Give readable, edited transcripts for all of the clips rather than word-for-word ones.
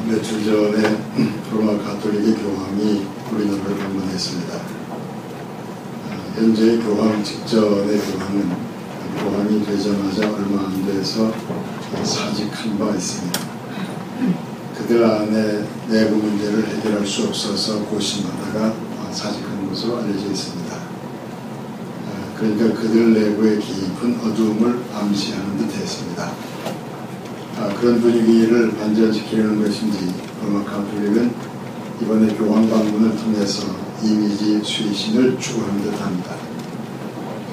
며칠 전에 로마 가톨릭의 교황이 우리나라를 방문했습니다. 현재의 교황 직전의 교황이 되자마자 얼마 안 돼서 사직한 바 있습니다. 그들 안에 내부 문제를 해결할 수 없어서 고심하다가 사직한 것으로 알려져 있습니다. 그러니까 그들 내부의 깊은 어두움을 암시하는 듯 했습니다. 그런 분위기를 반전시키려는 것인지 로마 가톨릭은 이번에 교황 방문을 통해서 이미지 쇄신을 추구하는 듯합니다.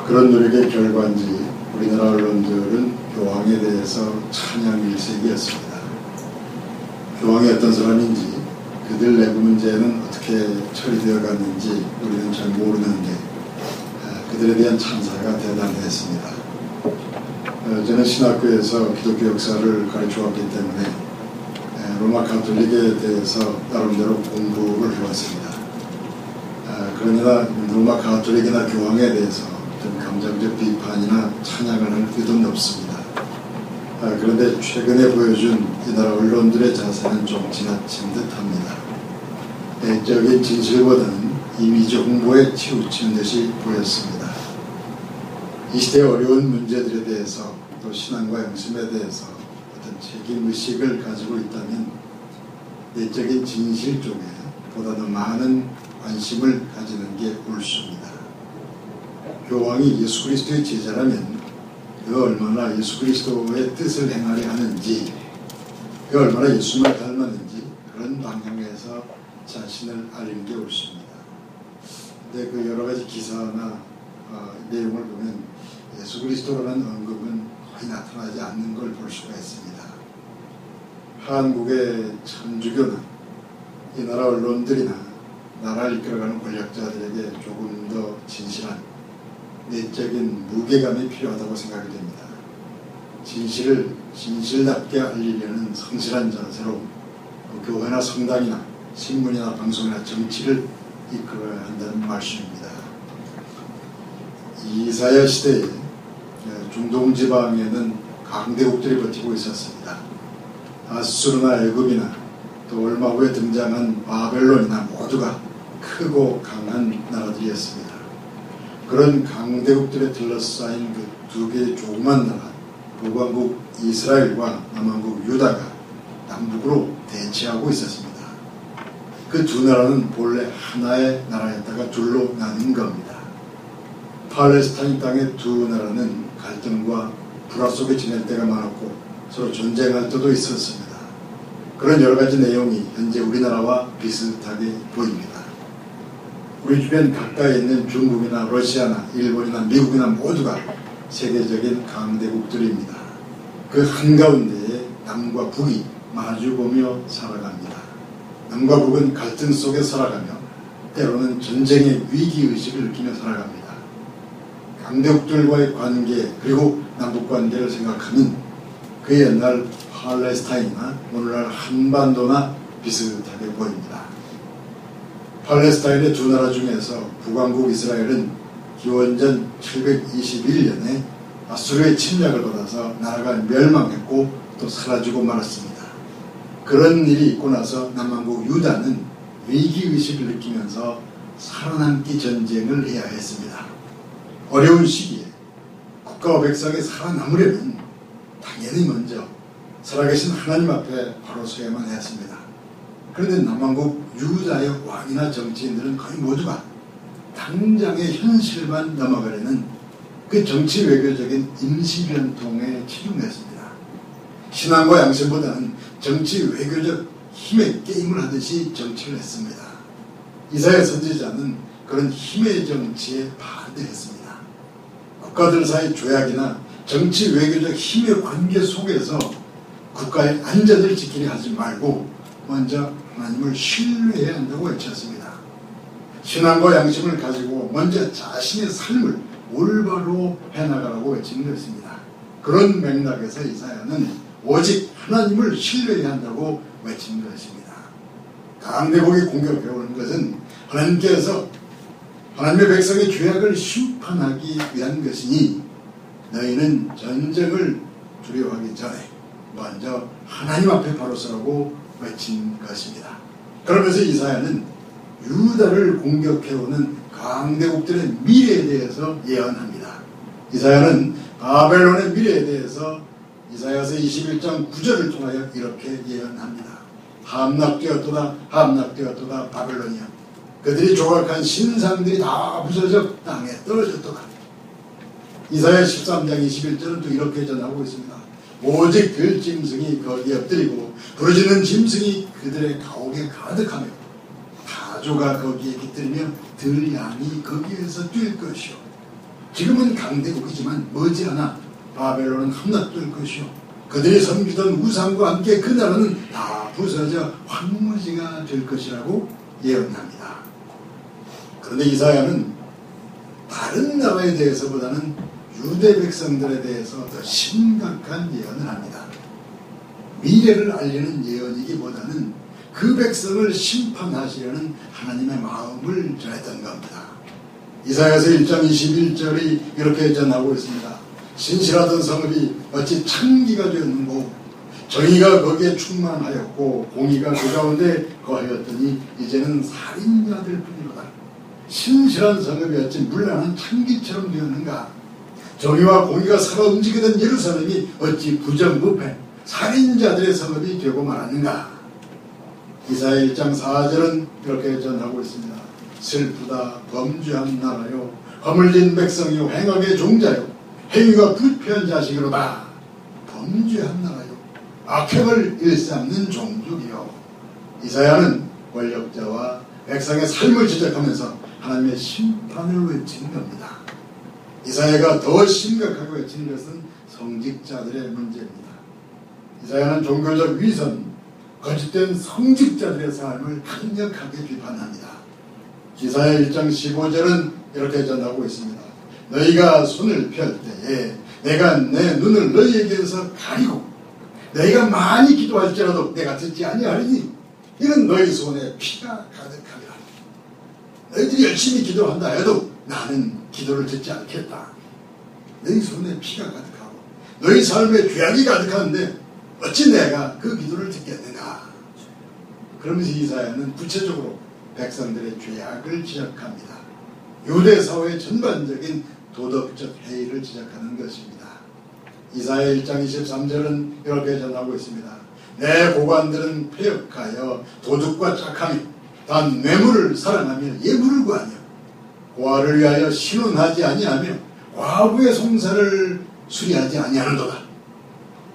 그런 노력의 결과인지 우리나라 언론들은 교황에 대해서 찬양 일색이었습니다. 교황이 어떤 사람인지 그들 내부 문제는 어떻게 처리되어 갔는지 우리는 잘 모르는데 그들에 대한 찬사가 대단했습니다. 저는 신학교에서 기독교 역사를 가르쳐왔기 때문에 로마 가톨릭에 대해서 나름대로 공부를 해왔습니다. 그러나 로마 가톨릭이나 교황에 대해서 어떤 감정적 비판이나 찬양을 할 의도는 없습니다. 그런데 최근에 보여준 이 나라 언론들의 자세는 좀 지나친 듯합니다. 내적인 진실보다는 이미지 홍보에 치우치는 듯이 보였습니다. 이 시대의 어려운 문제들에 대해서 또 신앙과 양심에 대해서 어떤 책임의식을 가지고 있다면 내적인 진실 쪽에 보다 더 많은 관심을 가지는 게 옳습니다. 교황이 예수 그리스도의 제자라면 그가 얼마나 예수 그리스도의 뜻을 행하려 하는지, 그가 얼마나 예수님을 닮았는지 그런 방향에서 자신을 알리는 게 옳습니다. 근데 그 여러 가지 기사나 내용을 보면 예수 그리스도라는 언급은 거의 나타나지 않는 걸 볼 수가 있습니다. 한국의 천주교나 이 나라 언론들이나 나라를 이끌어가는 권력자들에게 조금 더 진실한 내적인 무게감이 필요하다고 생각이 됩니다. 진실을 진실답게 알리려는 성실한 자세로 교회나 성당이나 신문이나 방송이나 정치를 이끌어야 한다는 말씀입니다. 이사야 시대에 중동 지방에는 강대국들이 버티고 있었습니다. 아수르나 애굽이나 또 얼마 후에 등장한 바벨론이나 모두가 크고 강한 나라들이었습니다. 그런 강대국들에 둘러싸인 그 두 개의 조그만 나라, 북왕국 이스라엘과 남왕국 유다가 남북으로 대치하고 있었습니다. 그 두 나라는 본래 하나의 나라였다가 둘로 나뉜 겁니다. 팔레스타인 땅의 두 나라는 갈등과 불화 속에 지낼 때가 많았고 서로 전쟁할 때도 있었습니다. 그런 여러 가지 내용이 현재 우리나라와 비슷하게 보입니다. 우리 주변 가까이 있는 중국이나 러시아나 일본이나 미국이나 모두가 세계적인 강대국들입니다. 그 한가운데에 남과 북이 마주보며 살아갑니다. 남과 북은 갈등 속에 살아가며 때로는 전쟁의 위기의식을 느끼며 살아갑니다. 강대국들과의 관계 그리고 남북관계를 생각하면 그 옛날 팔레스타인이나 오늘날 한반도나 비슷하게 보입니다. 팔레스타인의 두 나라 중에서 북왕국 이스라엘은 기원전 721년에 아수르의 침략을 받아서 나라가 멸망했고 또 사라지고 말았습니다. 그런 일이 있고 나서 남왕국 유다는 위기의식을 느끼면서 살아남기 전쟁을 해야 했습니다. 어려운 시기에 국가와 백성이 살아남으려면 당연히 먼저 살아계신 하나님 앞에 바로 서야만 했습니다. 그런데 남왕국 유다의 왕이나 정치인들은 거의 모두가 당장의 현실만 넘어가려는 그 정치 외교적인 임시변통에 치중했습니다. 신앙과 양심보다는 정치 외교적 힘의 게임을 하듯이 정치를 했습니다. 이사야 선지자는 그런 힘의 정치에 반대했습니다. 국가들 사이 조약이나 정치 외교적 힘의 관계 속에서 국가의 안전을 지키려 하지 말고 먼저 하나님을 신뢰해야 한다고 외쳤습니다. 신앙과 양심을 가지고 먼저 자신의 삶을 올바로 해나가라고 외친 것입니다. 그런 맥락에서 이사야는 오직 하나님을 신뢰해야 한다고 외친 것입니다. 강대국이 공격해오는 것은 하나님께서 하나님의 백성의 죄악을 심판하기 위한 것이니 너희는 전쟁을 두려워하기 전에 먼저 하나님 앞에 바로 서라고 외친 것입니다. 그러면서 이사야는 유다를 공격해오는 강대국들의 미래에 대해서 예언합니다. 이사야는 바벨론의 미래에 대해서 이사야서 21장 9절을 통하여 이렇게 예언합니다. 함락되었도다 함락되었도다 바벨론이야. 그들이 조각한 신상들이 다 부서져 땅에 떨어졌도다. 이사야 13장 21절은 또 이렇게 전하고 있습니다. 오직 들짐승이 거기에 엎드리고 부르짖는 짐승이 그들의 가옥에 가득하며 타조가 거기에 깃들이며 들양이 거기에서 뛸 것이요. 지금은 강대국이지만 머지않아 바벨론은 함락될 것이요. 그들이 섬기던 우상과 함께 그 나라는 다 부서져 황무지가 될 것이라고 예언합니다. 그런데 이사야는 다른 나라에 대해서보다는 유대 백성들에 대해서 더 심각한 예언을 합니다. 미래를 알리는 예언이기보다는 그 백성을 심판하시려는 하나님의 마음을 전했던 겁니다. 이사야서 1장 21절이 이렇게 전하고 있습니다. 신실하던 성읍이 어찌 창기가 되었는고 정의가 거기에 충만하였고 공의가 그 가운데 거하였더니 이제는 살인자들 뿐이로다. 신실한 성읍이 어찌 물란한 창기처럼 되었는가. 정의와 공의가 살아 움직이던 예루살렘이 어찌 부정부패 살인자들의 성읍이 되고 말았는가. 이사야 1장 4절은 이렇게 전하고 있습니다. 슬프다 범죄한 나라요 허물린 백성이요 행악의 종자요 행위가 부패한 자식으로다. 범죄한 나라요 악행을 일삼는 종족이요. 이사야는 권력자와 백성의 삶을 지적하면서 하나님의 심판을 외친 겁니다. 이사야가 더 심각하게 외치는 것은 성직자들의 문제입니다. 이사야는 종교적 위선, 거짓된 성직자들의 삶을 강력하게 비판합니다. 이사야 1장 15절은 이렇게 전하고 있습니다. 너희가 손을 펼 때에 내가 내 눈을 너희에게서 가리고 너희가 많이 기도할지라도 내가 듣지 아니하리니 이는 너희 손에 피가 가득하리라. 너희들이 열심히 기도한다 해도 나는 기도를 듣지 않겠다. 너희 손에 피가 가득하고 너희 삶에 죄악이 가득한데 어찌 내가 그 기도를 듣겠는가. 그러면서 이사야는 구체적으로 백성들의 죄악을 지적합니다. 유대 사회의 전반적인 도덕적 해이를 지적하는 것입니다. 이사야 1장 23절은 이렇게 전하고 있습니다. 내 고관들은 폐역하여 도둑과 짝하며 단 뇌물을 사랑하며 예물을 구하며 고아를 위하여 신원하지 아니하며 과부의 송사를 수리하지 아니하는도다.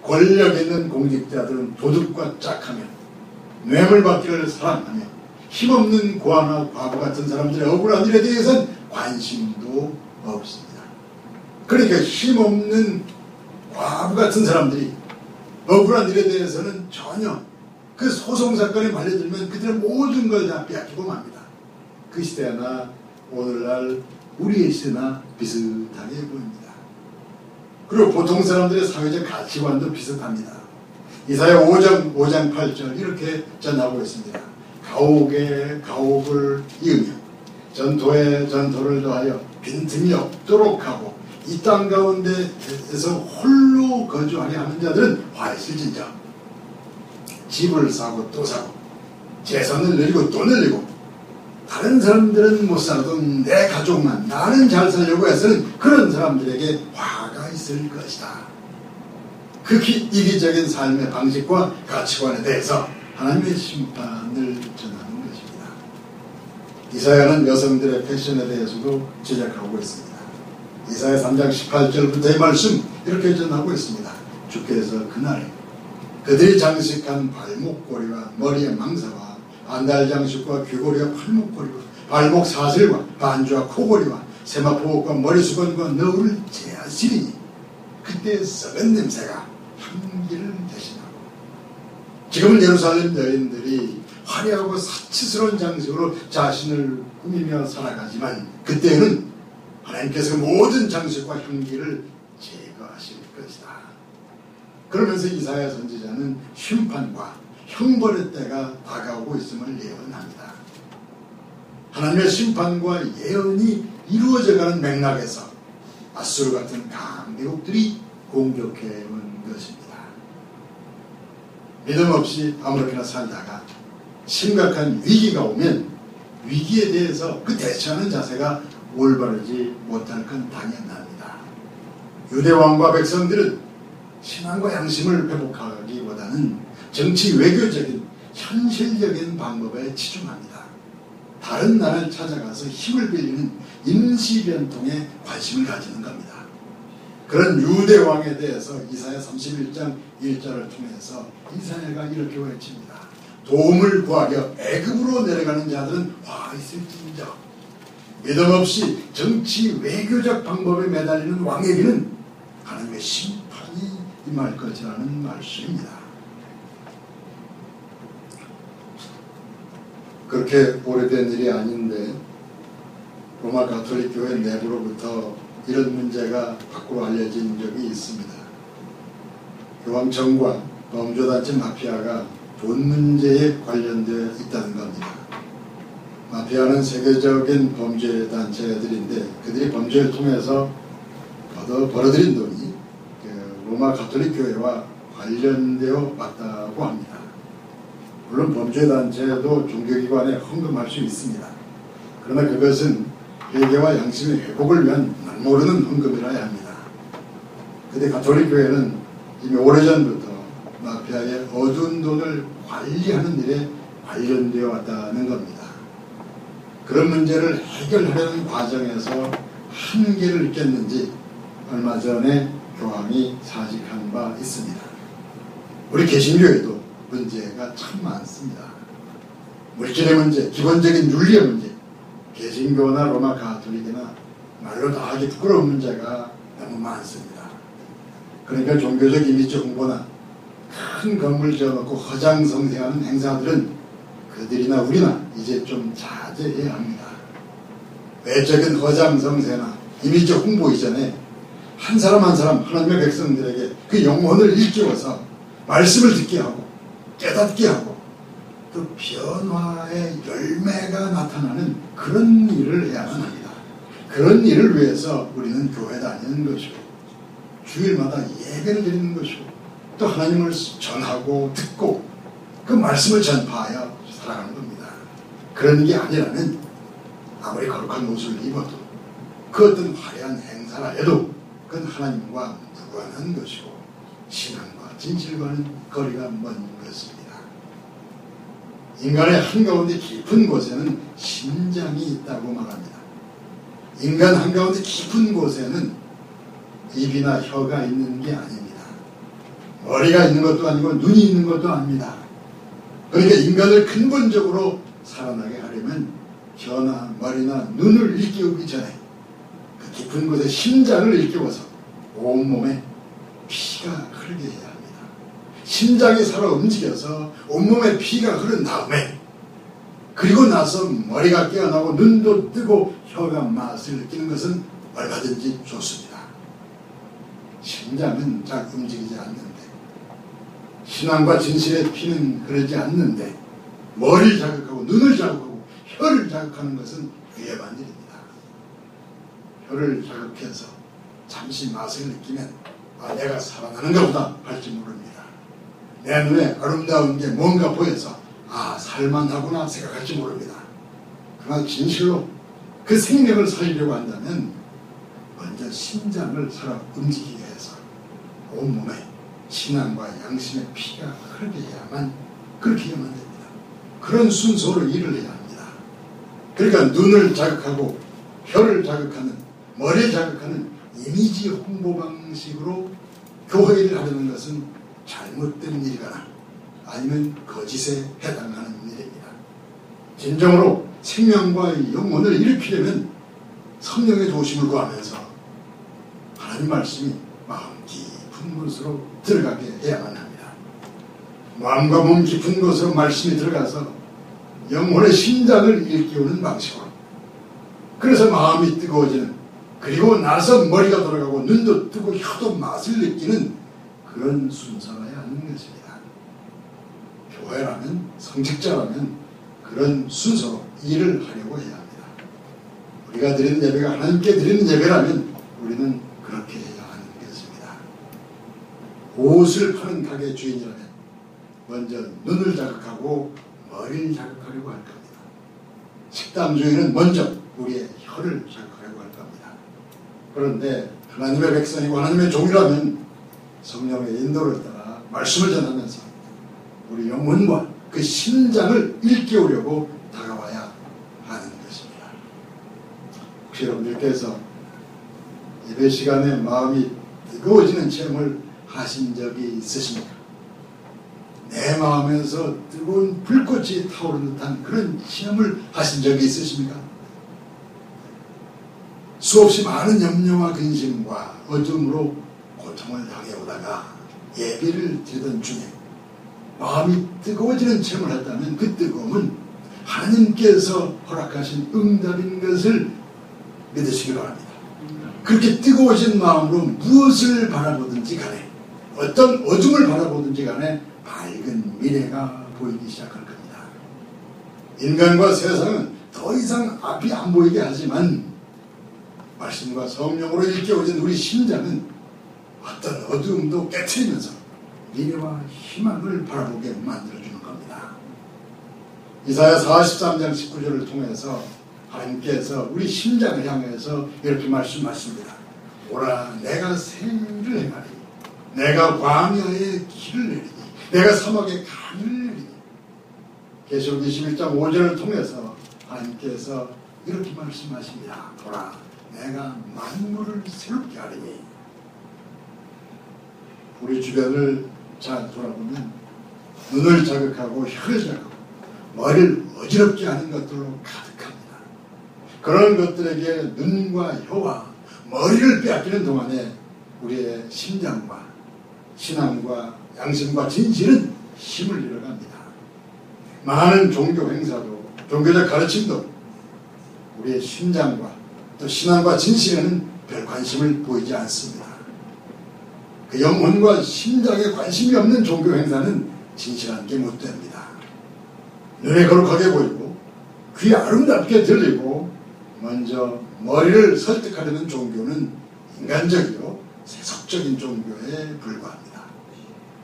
권력 있는 공직자들은 도둑과 짝하며 뇌물 받기를 사랑하며 힘없는 고아나 과부 같은 사람들의 억울한 일에 대해서는 관심도 없습니다. 그러니까 힘없는 과부 같은 사람들이 억울한 일에 대해서는 전혀 그 소송사건에 말려들면 그들의 모든 걸 다 빼앗기고 맙니다. 그 시대나 오늘날 우리의 시대나 비슷하게 보입니다. 그리고 보통 사람들의 사회적 가치관도 비슷합니다. 이사야 5장 8절 이렇게 전하고 있습니다. 가옥에 가옥을 이으며 전토에 전토를 더하여 빈틈이 없도록 하고 이 땅 가운데에서 홀로 거주하게 하는 자들은 화있을진저. 집을 사고 또 사고 재산을 늘리고 또 늘리고 다른 사람들은 못 살아도 내 가족만 나는 잘 살려고 해서는 그런 사람들에게 화가 있을 것이다. 극히 이기적인 삶의 방식과 가치관에 대해서 하나님의 심판을 전하는 것입니다. 이사야는 여성들의 패션에 대해서도 지적하고 있습니다. 이사야 3장 18절부터의 말씀 이렇게 전하고 있습니다. 주께서 그날에 그들이 장식한 발목고리와 머리의 망사와 안달 장식과 귀고리와 팔목고리와 발목 사슬과 반주와 코고리와 세마포옷과 머리수건과 너울을 제하시리니 그때 썩은 냄새가 향기를 대신하고. 지금은 예루살렘 여인들이 화려하고 사치스러운 장식으로 자신을 꾸미며 살아가지만 그때는 하나님께서 모든 장식과 향기를 제거하실 것이다. 그러면서 이사야 선지자는 심판과 형벌의 때가 다가오고 있음을 예언합니다. 하나님의 심판과 예언이 이루어져가는 맥락에서 아수르 같은 강대국들이 공격해온 것입니다. 믿음 없이 아무렇게나 살다가 심각한 위기가 오면 위기에 대해서 그 대처하는 자세가 올바르지 못할 건 당연합니다. 유대왕과 백성들은 신앙과 양심을 회복하기보다는 정치 외교적인 현실적인 방법에 치중합니다. 다른 나라를 찾아가서 힘을 빌리는 임시변통에 관심을 가지는 겁니다. 그런 유대왕에 대해서 이사야 31장 1절을 통해서 이사야가 이렇게 외칩니다. 도움을 구하려 애굽으로 내려가는 자들은 와 있을지인저. 믿음 없이 정치 외교적 방법에 매달리는 왕에게는 하나님의 심판이 임할 것이라는 말씀입니다. 그렇게 오래된 일이 아닌데 로마 가톨릭 교회 내부로부터 이런 문제가 밖으로 알려진 적이 있습니다. 교황 정관, 범죄단체 마피아가 돈 문제에 관련되어 있다는 겁니다. 마피아는 세계적인 범죄단체들인데 그들이 범죄를 통해서 벌어들인 돈이 로마 가톨릭 교회와 관련되어 왔다고 합니다. 물론 범죄단체도 종교기관에 헌금할 수 있습니다. 그러나 그것은 회개와 양심의 회복을 위한 모르는 헌금이라야 합니다. 그런데 가톨릭 교회는 이미 오래전부터 마피아의 어두운 돈을 관리하는 일에 관련되어 왔다는 겁니다. 그런 문제를 해결하려는 과정에서 한계를 느꼈는지 얼마 전에 교황이 사직한 바 있습니다. 우리 개신교에도 문제가 참 많습니다. 물질의 문제, 기본적인 윤리의 문제, 개신교나 로마 가톨릭이나 말로 다 하기 부끄러운 문제가 너무 많습니다. 그러니까 종교적 이미지 홍보나 큰 건물 지어놓고 허장성세하는 행사들은 그들이나 우리나 이제 좀 자제해야 합니다. 외적인 허장성세나 이미지 홍보 이전에 한 사람 한 사람 하나님의 백성들에게 그 영혼을 일깨워서 말씀을 듣게 하고 깨닫게 하고 그 변화의 열매가 나타나는 그런 일을 해야만 합니다. 그런 일을 위해서 우리는 교회 다니는 것이고 주일마다 예배를 드리는 것이고 또 하나님을 전하고 듣고 그 말씀을 전파하여 살아가는 겁니다. 그런 게 아니라면 아무리 거룩한 옷을 입어도 그 어떤 화려한 행사라 해도 그건 하나님과 무관한 것이고 신앙과 진실과는 거리가 먼 것입니다. 인간의 한가운데 깊은 곳에는 심장이 있다고 말합니다. 인간 한가운데 깊은 곳에는 입이나 혀가 있는 게 아닙니다. 머리가 있는 것도 아니고 눈이 있는 것도 아닙니다. 그러니까 인간을 근본적으로 살아나게 하려면 혀나 머리나 눈을 일깨우기 전에 그 깊은 곳에 심장을 일깨워서 온몸에 피가 흐르게 해야 합니다. 심장이 살아 움직여서 온몸에 피가 흐른 다음에 그리고 나서 머리가 깨어나고 눈도 뜨고 혀가 맛을 느끼는 것은 얼마든지 좋습니다. 심장은 잘 움직이지 않는데 신앙과 진실의 피는 흐르지 않는데 머리를 자극하고 눈을 자극하고 혀를 자극하는 것은 위험한 일입니다. 혀를 자극해서 잠시 맛을 느끼면 내가 살아나는가 보다 할지 모릅니다. 내 눈에 아름다운 게 뭔가 보여서 살만하구나 생각할지 모릅니다. 그러나 진실로 그 생명을 살리려고 한다면 먼저 심장을 살아 움직이게 해서 온몸에 신앙과 양심의 피가 흐르게 해야만 그렇게 해야만 됩니다. 그런 순서로 일을 해야 합니다. 그러니까 눈을 자극하고 혀를 자극하는 머리를 자극하는 이미지 홍보 방식으로 교회를 하려는 것은 잘못된 일이거나 아니면 거짓에 해당하는 일입니다. 진정으로 생명과 영혼을 일으키려면 성령의 도심을 구하면서 하나님 말씀이 마음 깊은 곳으로 들어가게 해야만 합니다. 마음과 몸 깊은 곳으로 말씀이 들어가서 영혼의 심장을 일깨우는 방식으로 그래서 마음이 뜨거워지는 그리고 나서 머리가 돌아가고 눈도 뜨고 혀도 맛을 느끼는 그런 순서여야 하는 것입니다. 교회라면 성직자라면 그런 순서로 일을 하려고 해야 합니다. 우리가 드리는 예배가 하나님께 드리는 예배라면 우리는 그렇게 해야 하는 것입니다. 옷을 파는 가게 주인이라면 먼저 눈을 자극하고 머리를 자극하려고 할 겁니다. 식담주의는 먼저 우리의 혀를 자극하려고 할 겁니다. 그런데 하나님의 백성이고 하나님의 종이라면 성령의 인도를 따라 말씀을 전하면서 우리 영혼과 그 심장을 일깨우려고 다가와야 하는 것입니다. 혹시 여러분들께서 예배 시간에 마음이 뜨거워지는 체험을 하신 적이 있으십니까? 내 마음에서 뜨거운 불꽃이 타오르는 듯한 그런 체험을 하신 적이 있으십니까? 수없이 많은 염려와 근심과 어둠으로 고통을 당해오다가 예배를 드리던 중에 마음이 뜨거워지는 체험을 했다면 그 뜨거움은 하나님께서 허락하신 응답인 것을 믿으시기 바랍니다. 그렇게 뜨거워진 마음으로 무엇을 바라보든지 간에 어떤 어둠을 바라보든지 간에 밝은 미래가 보이기 시작할 겁니다. 인간과 세상은 더 이상 앞이 안 보이게 하지만 말씀과 성령으로 일깨워진 우리 심장은 어떤 어두움도 깨트리면서 미래와 희망을 바라보게 만들어주는 겁니다. 이사야 43장 19절을 통해서 하나님께서 우리 심장을 향해서 이렇게 말씀하십니다. 오라 내가 생일을 행하리 내가 광야에 길을 내리니 내가 사막에 강을 내리니. 계시록 21장 5절을 통해서 하나님께서 이렇게 말씀하십니다. 보라 내가 만물을 새롭게 하리니. 우리 주변을 잘 돌아보면 눈을 자극하고 혀를 자극하고 머리를 어지럽게 하는 것들로 가득합니다. 그런 것들에게 눈과 혀와 머리를 빼앗기는 동안에 우리의 심장과 신앙과 양심과 진실은 힘을 잃어갑니다. 많은 종교 행사도 종교적 가르침도 우리의 심장과 또 신앙과 진실에는 별 관심을 보이지 않습니다. 그 영혼과 심장에 관심이 없는 종교 행사는 진실한 게 못 됩니다. 눈에 거룩하게 보이고 귀에 아름답게 들리고 먼저 머리를 설득하려는 종교는 인간적이요 세속적인 종교에 불과합니다.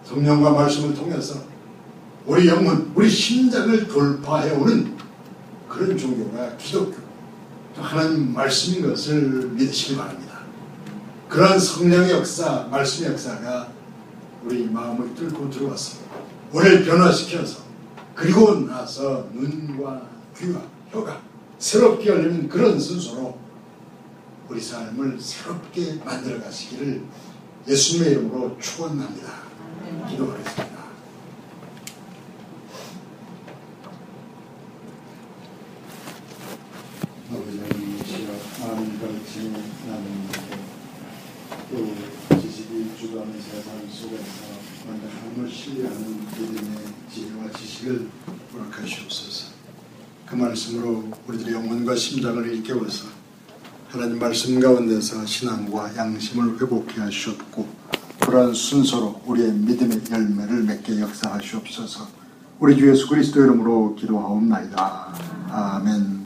성령과 말씀을 통해서 우리 영혼, 우리 심장을 돌파해오는 그런 종교가 기독교, 하나님 말씀인 것을 믿으시기 바랍니다. 그러한 성령의 역사, 말씀의 역사가 우리 마음을 뚫고 들어와서 우리를 변화시켜서 그리고 나서 눈과 귀와 혀가 새롭게 열리는 그런 순서로 우리 삶을 새롭게 만들어 가시기를 예수님의 이름으로 축원합니다. 기도하겠습니다. 아버지 하나님이시여 마음같이 나누는데 또 지식이 주도하는 세상 속에서 먼저 하나님을 신뢰하는 믿음의 지혜와 지식을 허락하시옵소서. 그 말씀으로 우리들의 영혼과 심장을 일깨워서 하나님 말씀 가운데서 신앙과 양심을 회복해 하시옵고 그러한 순서로 우리의 믿음의 열매를 맺게 역사하시옵소서. 우리 주 예수 그리스도 이름으로 기도하옵나이다. 아멘.